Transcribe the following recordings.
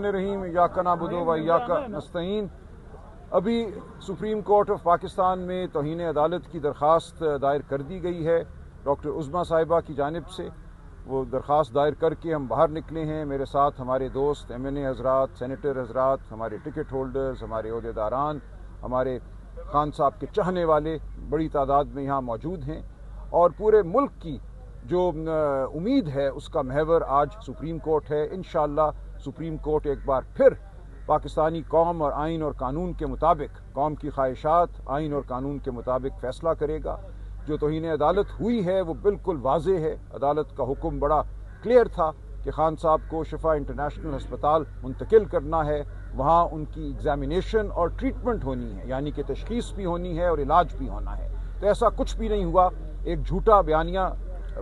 रहीम इय्याका नअबुदु व इय्याका नस्तईन। अभी supreme court of Pakistan में तौहीन अदालत की दरख्वास्त दायर कर दी गई है डॉक्टर उज़्मा साहिबा की जानिब से। वो दरख्वास्त दायर करके हम बाहर निकले हैं। मेरे साथ हमारे दोस्त MNA हजरात, सेनेटर हजरात, हमारे टिकट होल्डर्स, हमारे ओहदेदारान, हमारे खान साहब के चाहने वाले बड़ी तादाद में यहाँ मौजूद हैं और पूरे मुल्क की जो उम्मीद है उसका महवर आज सुप्रीम कोर्ट है। इंशाअल्लाह सुप्रीम कोर्ट एक बार फिर पाकिस्तानी कौम और आइन और कानून के मुताबिक, कौम की ख्वाहिशात आइन और कानून के मुताबिक फ़ैसला करेगा। जो तौहीन अदालत हुई है वो बिल्कुल वाज़े है। अदालत का हुक्म बड़ा क्लियर था कि खान साहब को शिफा इंटरनेशनल हस्पताल मुंतकिल करना है, वहाँ उनकी एग्जामिनेशन और ट्रीटमेंट होनी है, यानी कि तशख़ीस भी होनी है और इलाज भी होना है। तो ऐसा कुछ भी नहीं हुआ। एक झूठा बयानिया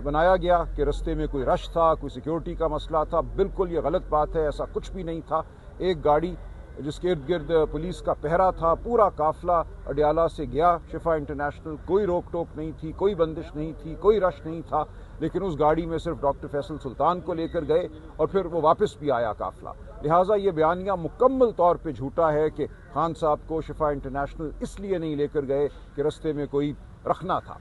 बनाया गया कि रस्ते में कोई रश था, कोई सिक्योरिटी का मसला था। बिल्कुल ये गलत बात है, ऐसा कुछ भी नहीं था। एक गाड़ी जिसके इर्द गिर्द पुलिस का पहरा था, पूरा काफिला अडियाला से गया शिफा इंटरनेशनल, कोई रोक टोक नहीं थी, कोई बंदिश नहीं थी, कोई रश नहीं था। लेकिन उस गाड़ी में सिर्फ डॉक्टर फैसल सुल्तान को लेकर गए और फिर वो वापस भी आया काफिला। लिहाजा ये बयानिया मुकम्मल तौर पे झूठा है कि खान साहब को शिफा इंटरनेशनल इसलिए नहीं लेकर गए कि रस्ते में कोई रखना था।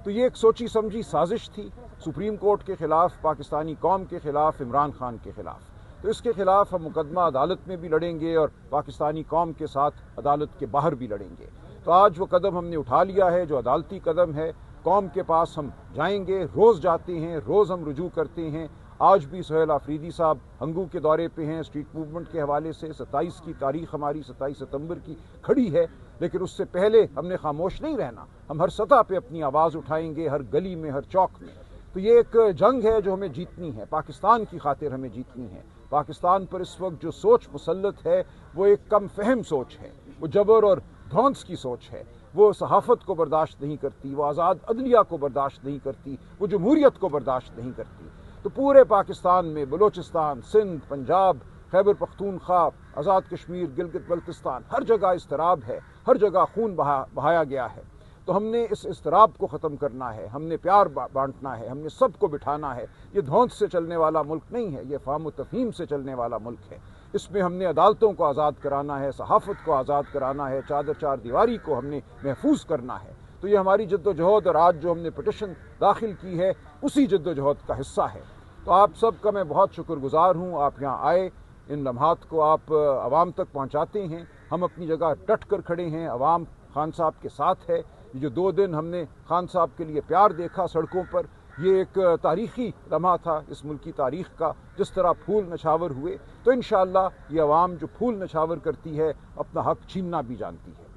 तो ये एक सोची समझी साजिश थी सुप्रीम कोर्ट के ख़िलाफ़, पाकिस्तानी कौम के ख़िलाफ़, इमरान खान के ख़िलाफ़। तो इसके ख़िलाफ़ हम मुकदमा अदालत में भी लड़ेंगे और पाकिस्तानी कौम के साथ अदालत के बाहर भी लड़ेंगे। तो आज वो कदम हमने उठा लिया है जो अदालती कदम है। कौम के पास हम जाएंगे, रोज़ जाते हैं, रोज़ हम रुजू करते हैं। आज भी सुहेल आफरीदी साहब हंगू के दौरे पे हैं स्ट्रीट मूवमेंट के हवाले से। 27 की तारीख हमारी 27 सितंबर की खड़ी है, लेकिन उससे पहले हमने खामोश नहीं रहना। हम हर सतह पे अपनी आवाज़ उठाएंगे, हर गली में, हर चौक में। तो ये एक जंग है जो हमें जीतनी है, पाकिस्तान की खातिर हमें जीतनी है। पाकिस्तान पर इस वक्त जो सोच मुसल्लत है वो एक कम फहम सोच है, वो जबर और धौंस की सोच है। वो सहाफ़त को बर्दाश्त नहीं करती, वो आज़ाद अदलिया को बर्दाश्त नहीं करती, वो जमहूरियत को बर्दाश्त नहीं करती। तो पूरे पाकिस्तान में बलूचिस्तान, सिंध, पंजाब, खैबर पख्तूनख्वा, आज़ाद कश्मीर, गिलगित बल्तिस्तान, हर जगह इस्तराब है, हर जगह खून बहाया गया है। तो हमने इस इस्तराब को ख़त्म करना है, हमने प्यार बांटना है, हमने सबको बिठाना है। ये धौंस से चलने वाला मुल्क नहीं है, ये फ़ाहम तफ़हीम से चलने वाला मुल्क है। इसमें हमने अदालतों को आज़ाद कराना है, सहाफ़त को आज़ाद कराना है, चादर चार दीवारी को हमने महफूज करना है। तो ये हमारी जद्दोजहद और आज जो हमने पिटिशन दाखिल की है उसी जद्दोजहद का हिस्सा है। तो आप सब का मैं बहुत शुक्रगुजार हूँ। आप यहाँ आए, इन लम्हात को आप आवाम तक पहुँचाते हैं। हम अपनी जगह डट कर खड़े हैं, आवाम खान साहब के साथ है। ये जो 2 दिन हमने खान साहब के लिए प्यार देखा सड़कों पर, ये एक तारीख़ी लम्हा था इस मुल्क की तारीख़ का। जिस तरह फूल नछावर हुए, तो इंशाअल्लाह ये आवाम जो फूल नछावर करती है अपना हक छीनना भी जानती है।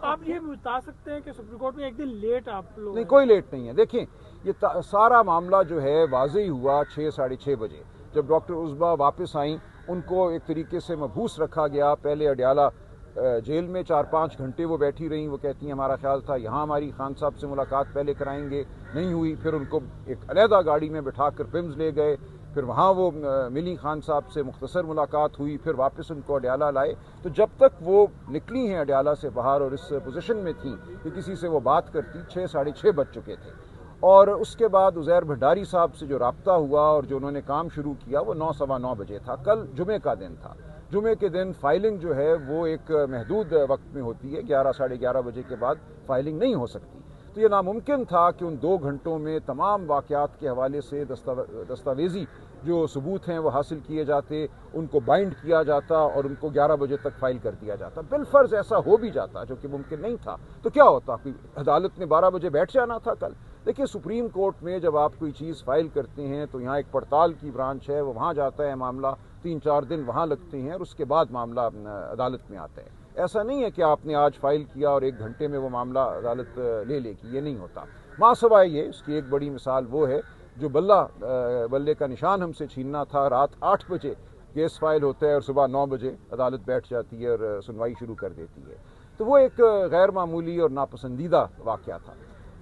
आप ये बता सकते हैं कि सुप्रीम कोर्ट में एक दिन लेट आप लोग? नहीं, कोई लेट नहीं है। देखें, ये सारा मामला जो है वाज़े ही हुआ 6 साढ़े 6 बजे जब डॉक्टर उज़्मा वापस आईं। उनको एक तरीके से मबूस रखा गया। पहले अडियाला जेल में 4-5 घंटे वो बैठी रहीं। वो कहती हैं हमारा ख्याल था यहाँ हमारी खान साहब से मुलाकात पहले कराएंगे, नहीं हुई। फिर उनको एक अलहदा गाड़ी में बिठा कर पिम्स ले गए, फिर वहाँ वो मिली खान साहब से, मुख्तसर मुलाकात हुई, फिर वापस उनको अडियाला लाए। तो जब तक वो निकली हैं अडियाला से बाहर और इस पोजीशन में थी कि किसी से वो बात करती, 6 साढ़े 6 बज चुके थे। और उसके बाद उज़ैर भंडारी साहब से जो राब्ता हुआ और जो उन्होंने काम शुरू किया वो 9 सवा 9 बजे था। कल जुमे का दिन था। जुमे के दिन फाइलिंग जो है वो एक महदूद वक्त में होती है, 11 साढ़े 11 बजे के बाद फाइलिंग नहीं हो सकती। तो ये नामुमकिन था कि उन 2 घंटों में तमाम वाक़यात के हवाले से दस्तावेज़ी जो सबूत हैं वो हासिल किए जाते, उनको बाइंड किया जाता और उनको 11 बजे तक फाइल कर दिया जाता। बिलफर्ज ऐसा हो भी जाता, जो कि मुमकिन नहीं था, तो क्या होता? कोई अदालत में 12 बजे बैठ जाना था कल। देखिए, सुप्रीम कोर्ट में जब आप कोई चीज़ फाइल करते हैं तो यहाँ एक पड़ताल की ब्रांच है, वो वहाँ जाता है, मामला 3-4 दिन वहाँ लगते हैं और उसके बाद मामला अदालत में आता है। ऐसा नहीं है कि आपने आज फाइल किया और 1 घंटे में वो मामला अदालत ले लेगी, ये नहीं होता। मासवाए ये, इसकी एक बड़ी मिसाल वो है जो बल्ले का निशान हमसे छीनना था। रात 8 बजे केस फाइल होता है और सुबह 9 बजे अदालत बैठ जाती है और सुनवाई शुरू कर देती है। तो वो एक गैर मामूली और नापसंदीदा वाक़या था।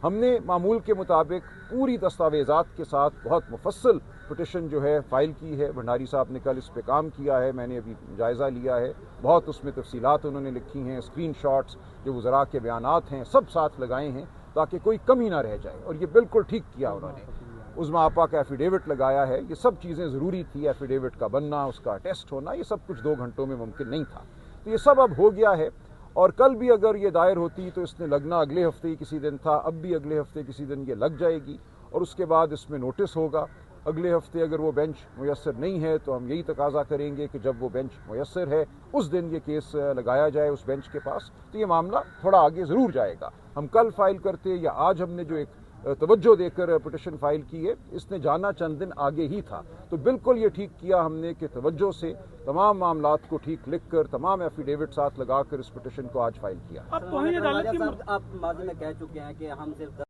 हमने मामूल के मुताबिक पूरी दस्तावेज़ात के साथ बहुत मुफस्सल पिटिशन जो है फ़ाइल की है। भंडारी साहब ने कल इस पे काम किया है, मैंने अभी जायज़ा लिया है। बहुत उसमें तफसीलात उन्होंने लिखी हैं, स्क्रीनशॉट्स, जो वज़रा के बयानात हैं, सब साथ लगाए हैं ताकि कोई कमी ना रह जाए, और ये बिल्कुल ठीक किया उन्होंने। उज़मा आपा का एफिडेविट लगाया है, ये सब चीज़ें ज़रूरी थी। एफिडेविट का बनना, उसका टेस्ट होना, ये सब कुछ 2 घंटों में मुमकिन नहीं था। तो ये सब अब हो गया है। और कल भी अगर ये दायर होती तो इसने लगना अगले हफ्ते ही किसी दिन था, अब भी अगले हफ्ते किसी दिन ये लग जाएगी और उसके बाद इसमें नोटिस होगा। अगले हफ्ते अगर वो बेंच मुयस्सर नहीं है तो हम यही तकाजा करेंगे कि जब वो बेंच मुयस्सर है उस दिन ये केस लगाया जाए उस बेंच के पास। तो ये मामला थोड़ा आगे ज़रूर जाएगा। हम कल फाइल करते या आज हमने जो एक तवज्जो देकर पिटिशन फाइल की है, इसने जाना चंद दिन आगे ही था। तो बिल्कुल ये ठीक किया हमने कि तवज्जो से तमाम मामलात को ठीक लिख कर, तमाम एफिडेविट साथ लगाकर इस पिटिशन को आज फाइल किया। अब तौहीन अदालत की आप माजी में कह चुके हैं कि हम सिर्फ